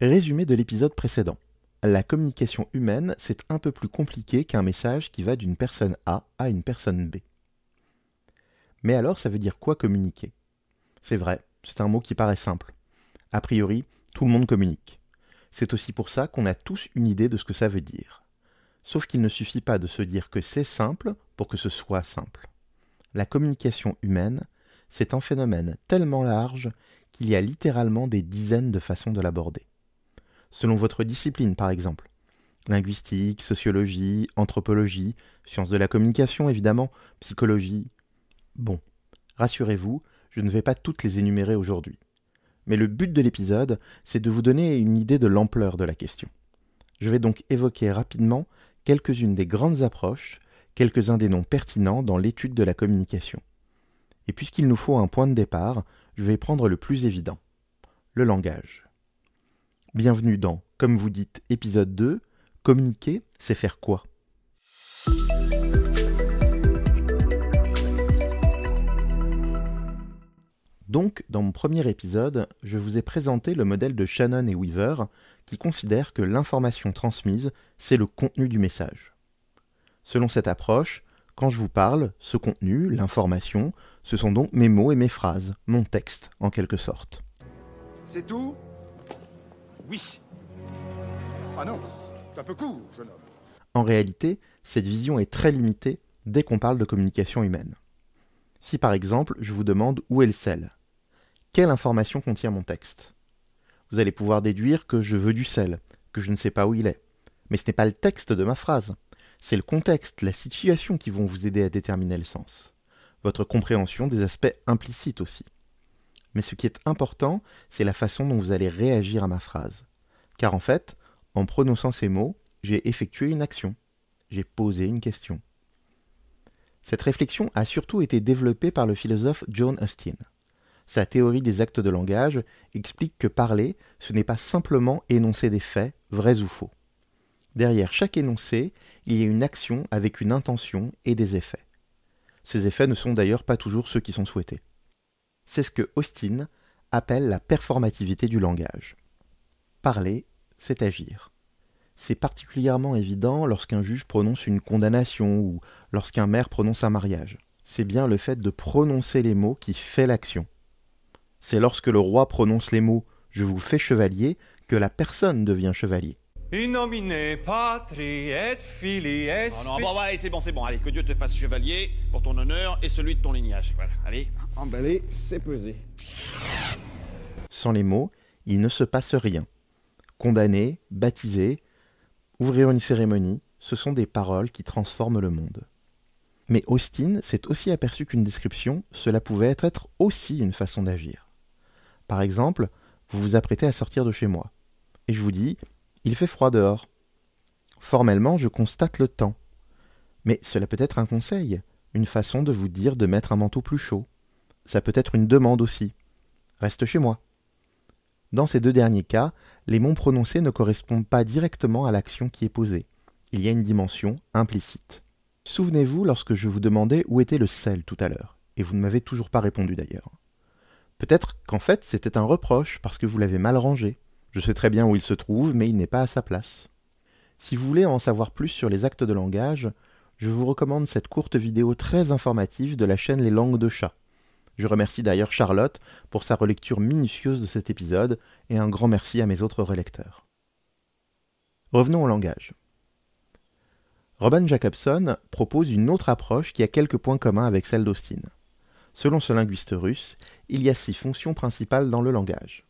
Résumé de l'épisode précédent. La communication humaine, c'est un peu plus compliqué qu'un message qui va d'une personne A à une personne B. Mais alors, ça veut dire quoi communiquer? C'est vrai, c'est un mot qui paraît simple. A priori, tout le monde communique. C'est aussi pour ça qu'on a tous une idée de ce que ça veut dire. Sauf qu'il ne suffit pas de se dire que c'est simple pour que ce soit simple. La communication humaine, c'est un phénomène tellement large qu'il y a littéralement des dizaines de façons de l'aborder. Selon votre discipline, par exemple. Linguistique, sociologie, anthropologie, sciences de la communication, évidemment, psychologie. Bon, rassurez-vous, je ne vais pas toutes les énumérer aujourd'hui. Mais le but de l'épisode, c'est de vous donner une idée de l'ampleur de la question. Je vais donc évoquer rapidement quelques-unes des grandes approches, quelques-uns des noms pertinents dans l'étude de la communication. Et puisqu'il nous faut un point de départ, je vais prendre le plus évident, le langage. Bienvenue dans, comme vous dites, épisode 2, communiquer, c'est faire quoi? Donc, dans mon premier épisode, je vous ai présenté le modèle de Shannon et Weaver, qui considèrent que l'information transmise, c'est le contenu du message. Selon cette approche, quand je vous parle, ce contenu, l'information, ce sont donc mes mots et mes phrases, mon texte, en quelque sorte. C'est tout? Oui. Ah non, c'est un peu court, jeune homme. En réalité, cette vision est très limitée dès qu'on parle de communication humaine. Si par exemple, je vous demande où est le sel, quelle information contient mon texte? Vous allez pouvoir déduire que je veux du sel, que je ne sais pas où il est. Mais ce n'est pas le texte de ma phrase. C'est le contexte, la situation qui vont vous aider à déterminer le sens. Votre compréhension des aspects implicites aussi. Mais ce qui est important, c'est la façon dont vous allez réagir à ma phrase. Car en fait, en prononçant ces mots, j'ai effectué une action. J'ai posé une question. Cette réflexion a surtout été développée par le philosophe John Austin. Sa théorie des actes de langage explique que parler, ce n'est pas simplement énoncer des faits, vrais ou faux. Derrière chaque énoncé, il y a une action avec une intention et des effets. Ces effets ne sont d'ailleurs pas toujours ceux qui sont souhaités. C'est ce que Austin appelle la performativité du langage. Parler, c'est agir. C'est particulièrement évident lorsqu'un juge prononce une condamnation ou lorsqu'un maire prononce un mariage. C'est bien le fait de prononcer les mots qui fait l'action. C'est lorsque le roi prononce les mots « je vous fais chevalier » que la personne devient chevalier. In nomine Patri et Filii et Non, bon, allez, c'est bon, allez, que Dieu te fasse chevalier pour ton honneur et celui de ton lignage. Voilà, allez. Emballé, c'est pesé. Sans les mots, il ne se passe rien. Condamner, baptiser, ouvrir une cérémonie, ce sont des paroles qui transforment le monde. Mais Austin s'est aussi aperçu qu'une description, cela pouvait être aussi une façon d'agir. Par exemple, vous vous apprêtez à sortir de chez moi, et je vous dis « il fait froid dehors ». Formellement, je constate le temps. Mais cela peut être un conseil, une façon de vous dire de mettre un manteau plus chaud. Ça peut être une demande aussi. Reste chez moi. Dans ces deux derniers cas, les mots prononcés ne correspondent pas directement à l'action qui est posée. Il y a une dimension implicite. Souvenez-vous lorsque je vous demandais où était le sel tout à l'heure, et vous ne m'avez toujours pas répondu d'ailleurs. Peut-être qu'en fait c'était un reproche parce que vous l'avez mal rangé. Je sais très bien où il se trouve, mais il n'est pas à sa place. Si vous voulez en savoir plus sur les actes de langage, je vous recommande cette courte vidéo très informative de la chaîne Les Langues de Chat. Je remercie d'ailleurs Charlotte pour sa relecture minutieuse de cet épisode, et un grand merci à mes autres relecteurs. Revenons au langage. Robin Jacobson propose une autre approche qui a quelques points communs avec celle d'Austin. Selon ce linguiste russe, il y a 6 fonctions principales dans le langage.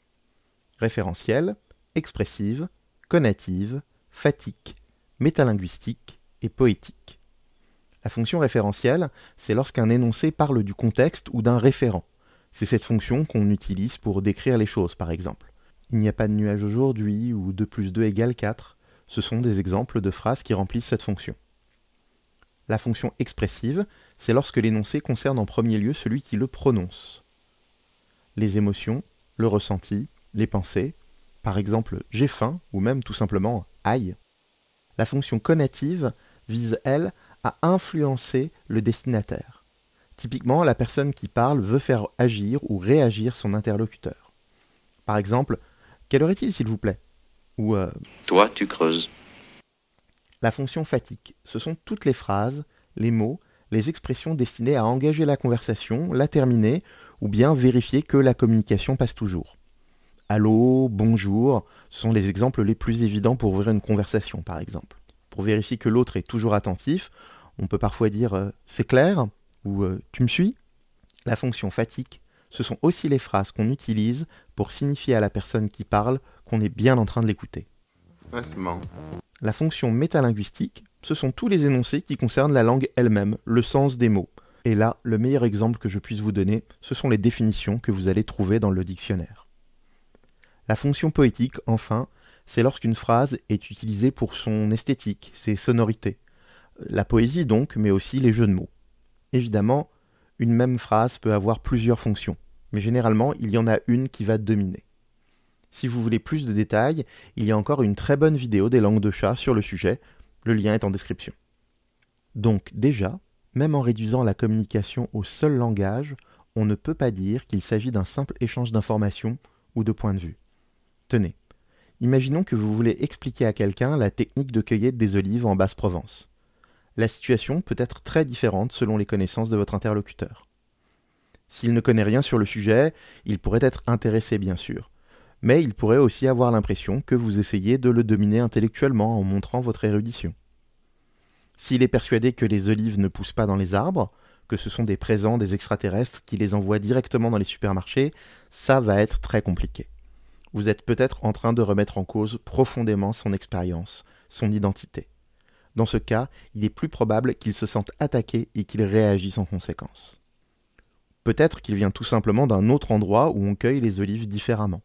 Référentielle, expressive, conative, phatique, métalinguistique et poétique. La fonction référentielle, c'est lorsqu'un énoncé parle du contexte ou d'un référent. C'est cette fonction qu'on utilise pour décrire les choses, par exemple. Il n'y a pas de nuage aujourd'hui ou 2 plus 2 égale 4. Ce sont des exemples de phrases qui remplissent cette fonction. La fonction expressive, c'est lorsque l'énoncé concerne en premier lieu celui qui le prononce. Les émotions, le ressenti, les pensées, par exemple « j'ai faim » ou même tout simplement « aïe ». La fonction conative vise, elle, à influencer le destinataire. Typiquement, la personne qui parle veut faire agir ou réagir son interlocuteur. Par exemple, « Quelle heure est-il, s'il vous plaît ?» ou Toi, tu creuses. la fonction fatigue. Ce sont toutes les phrases, les mots, les expressions destinées à engager la conversation, la terminer, ou bien vérifier que la communication passe toujours. Allô, bonjour, ce sont les exemples les plus évidents pour ouvrir une conversation, par exemple. Pour vérifier que l'autre est toujours attentif, on peut parfois dire c'est clair ou tu me suis. La fonction fatigue, ce sont aussi les phrases qu'on utilise pour signifier à la personne qui parle qu'on est bien en train de l'écouter. Passement. La fonction métalinguistique, ce sont tous les énoncés qui concernent la langue elle-même, le sens des mots. Et là, le meilleur exemple que je puisse vous donner, ce sont les définitions que vous allez trouver dans le dictionnaire. La fonction poétique, enfin, c'est lorsqu'une phrase est utilisée pour son esthétique, ses sonorités. La poésie donc, mais aussi les jeux de mots. Évidemment, une même phrase peut avoir plusieurs fonctions, mais généralement, il y en a une qui va dominer. Si vous voulez plus de détails, il y a encore une très bonne vidéo des langues de chat sur le sujet, le lien est en description. Donc déjà, même en réduisant la communication au seul langage, on ne peut pas dire qu'il s'agit d'un simple échange d'informations ou de points de vue. Tenez, imaginons que vous voulez expliquer à quelqu'un la technique de cueillette des olives en Basse-Provence. La situation peut être très différente selon les connaissances de votre interlocuteur. S'il ne connaît rien sur le sujet, il pourrait être intéressé bien sûr, mais il pourrait aussi avoir l'impression que vous essayez de le dominer intellectuellement en montrant votre érudition. S'il est persuadé que les olives ne poussent pas dans les arbres, que ce sont des présents des extraterrestres qui les envoient directement dans les supermarchés, ça va être très compliqué. Vous êtes peut-être en train de remettre en cause profondément son expérience, son identité. Dans ce cas, il est plus probable qu'il se sente attaqué et qu'il réagisse en conséquence. Peut-être qu'il vient tout simplement d'un autre endroit où on cueille les olives différemment.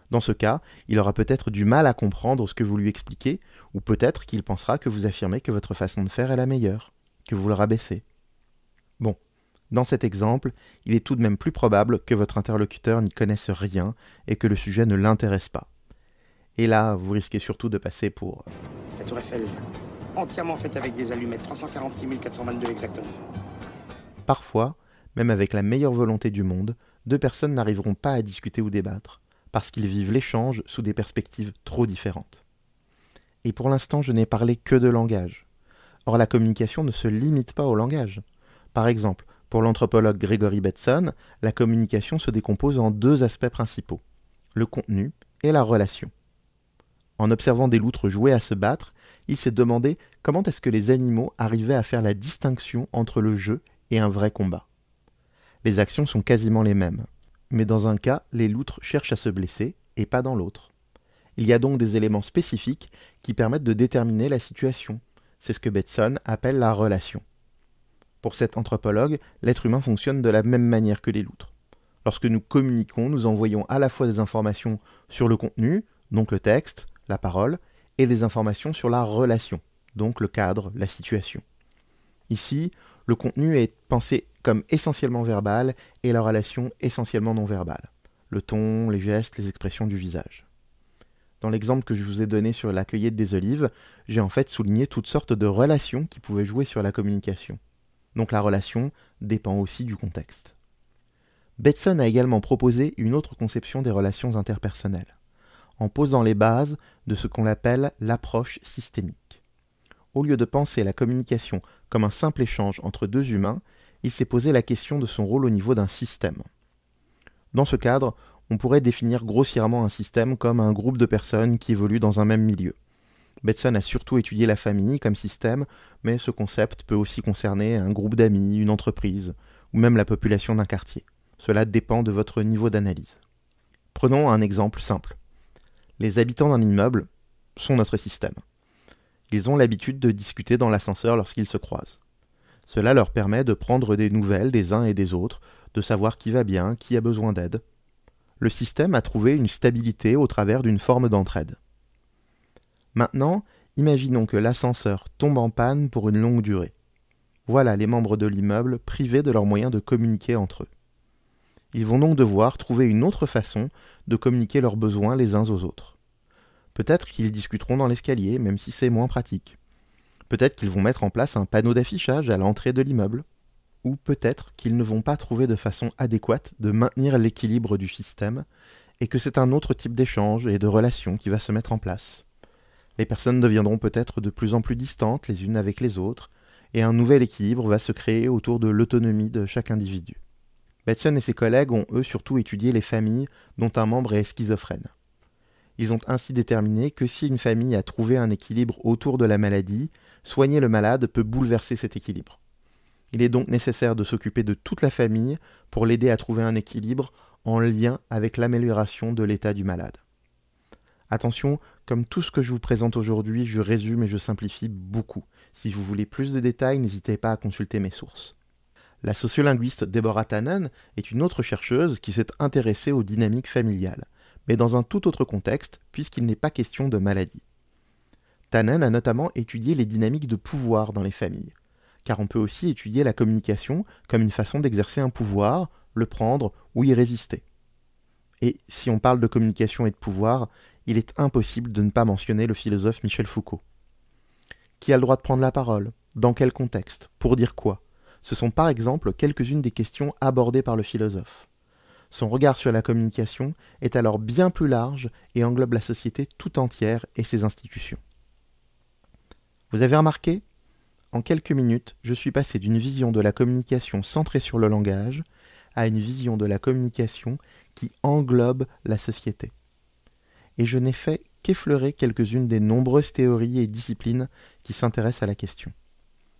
Dans ce cas, il aura peut-être du mal à comprendre ce que vous lui expliquez, ou peut-être qu'il pensera que vous affirmez que votre façon de faire est la meilleure, que vous le rabaissez. Bon, dans cet exemple, il est tout de même plus probable que votre interlocuteur n'y connaisse rien et que le sujet ne l'intéresse pas. Et là, vous risquez surtout de passer pour... La tour Eiffel, entièrement faite avec des allumettes, 346 422 exactement. Parfois, même avec la meilleure volonté du monde, deux personnes n'arriveront pas à discuter ou débattre, parce qu'ils vivent l'échange sous des perspectives trop différentes. Et pour l'instant, je n'ai parlé que de langage. Or, la communication ne se limite pas au langage. Par exemple, pour l'anthropologue Gregory Bateson, la communication se décompose en deux aspects principaux, le contenu et la relation. En observant des loutres jouer à se battre, il s'est demandé comment est-ce que les animaux arrivaient à faire la distinction entre le jeu et un vrai combat. Les actions sont quasiment les mêmes. Mais dans un cas, les loutres cherchent à se blesser, et pas dans l'autre. Il y a donc des éléments spécifiques qui permettent de déterminer la situation. C'est ce que Bateson appelle la relation. Pour cet anthropologue, l'être humain fonctionne de la même manière que les loutres. Lorsque nous communiquons, nous envoyons à la fois des informations sur le contenu, donc le texte, la parole, et des informations sur la relation, donc le cadre, la situation. Ici, le contenu est pensé comme essentiellement verbal et la relation essentiellement non verbale. Le ton, les gestes, les expressions du visage. Dans l'exemple que je vous ai donné sur la cueillette des olives, j'ai en fait souligné toutes sortes de relations qui pouvaient jouer sur la communication. Donc la relation dépend aussi du contexte. Bateson a également proposé une autre conception des relations interpersonnelles, en posant les bases de ce qu'on appelle l'approche systémique. Au lieu de penser la communication comme un simple échange entre deux humains, il s'est posé la question de son rôle au niveau d'un système. Dans ce cadre, on pourrait définir grossièrement un système comme un groupe de personnes qui évoluent dans un même milieu. Bateson a surtout étudié la famille comme système, mais ce concept peut aussi concerner un groupe d'amis, une entreprise, ou même la population d'un quartier. Cela dépend de votre niveau d'analyse. Prenons un exemple simple. Les habitants d'un immeuble sont notre système. Ils ont l'habitude de discuter dans l'ascenseur lorsqu'ils se croisent. Cela leur permet de prendre des nouvelles des uns et des autres, de savoir qui va bien, qui a besoin d'aide. Le système a trouvé une stabilité au travers d'une forme d'entraide. Maintenant, imaginons que l'ascenseur tombe en panne pour une longue durée. Voilà les membres de l'immeuble privés de leurs moyens de communiquer entre eux. Ils vont donc devoir trouver une autre façon de communiquer leurs besoins les uns aux autres. Peut-être qu'ils discuteront dans l'escalier, même si c'est moins pratique. Peut-être qu'ils vont mettre en place un panneau d'affichage à l'entrée de l'immeuble. Ou peut-être qu'ils ne vont pas trouver de façon adéquate de maintenir l'équilibre du système et que c'est un autre type d'échange et de relation qui va se mettre en place. Les personnes deviendront peut-être de plus en plus distantes les unes avec les autres, et un nouvel équilibre va se créer autour de l'autonomie de chaque individu. Bateson et ses collègues ont eux surtout étudié les familles dont un membre est schizophrène. Ils ont ainsi déterminé que si une famille a trouvé un équilibre autour de la maladie, soigner le malade peut bouleverser cet équilibre. Il est donc nécessaire de s'occuper de toute la famille pour l'aider à trouver un équilibre en lien avec l'amélioration de l'état du malade. Attention, comme tout ce que je vous présente aujourd'hui, je résume et je simplifie beaucoup. Si vous voulez plus de détails, n'hésitez pas à consulter mes sources. La sociolinguiste Deborah Tannen est une autre chercheuse qui s'est intéressée aux dynamiques familiales, mais dans un tout autre contexte, puisqu'il n'est pas question de maladie. Tannen a notamment étudié les dynamiques de pouvoir dans les familles, car on peut aussi étudier la communication comme une façon d'exercer un pouvoir, le prendre ou y résister. Et si on parle de communication et de pouvoir, il est impossible de ne pas mentionner le philosophe Michel Foucault. Qui a le droit de prendre la parole? Dans quel contexte? Pour dire quoi? Ce sont par exemple quelques-unes des questions abordées par le philosophe. Son regard sur la communication est alors bien plus large et englobe la société tout entière et ses institutions. Vous avez remarqué? En quelques minutes, je suis passé d'une vision de la communication centrée sur le langage à une vision de la communication qui englobe la société. Et je n'ai fait qu'effleurer quelques-unes des nombreuses théories et disciplines qui s'intéressent à la question.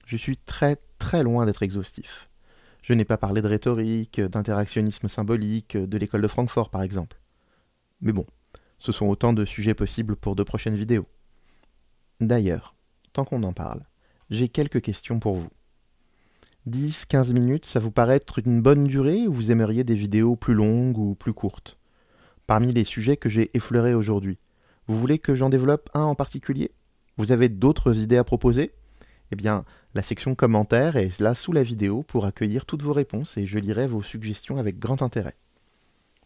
Je suis très très loin d'être exhaustif. Je n'ai pas parlé de rhétorique, d'interactionnisme symbolique, de l'école de Francfort par exemple. Mais bon, ce sont autant de sujets possibles pour de prochaines vidéos. D'ailleurs, tant qu'on en parle, j'ai quelques questions pour vous. 10-15 minutes, ça vous paraît être une bonne durée ou vous aimeriez des vidéos plus longues ou plus courtes? Parmi les sujets que j'ai effleurés aujourd'hui, vous voulez que j'en développe un en particulier? Vous avez d'autres idées à proposer? Eh bien, la section commentaires est là sous la vidéo pour accueillir toutes vos réponses et je lirai vos suggestions avec grand intérêt.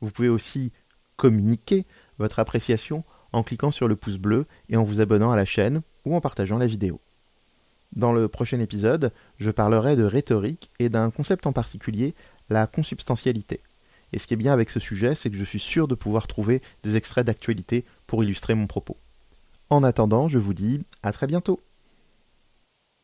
Vous pouvez aussi communiquer votre appréciation en cliquant sur le pouce bleu et en vous abonnant à la chaîne ou en partageant la vidéo. Dans le prochain épisode, je parlerai de rhétorique et d'un concept en particulier, la consubstantialité. Et ce qui est bien avec ce sujet, c'est que je suis sûr de pouvoir trouver des extraits d'actualité pour illustrer mon propos. En attendant, je vous dis à très bientôt.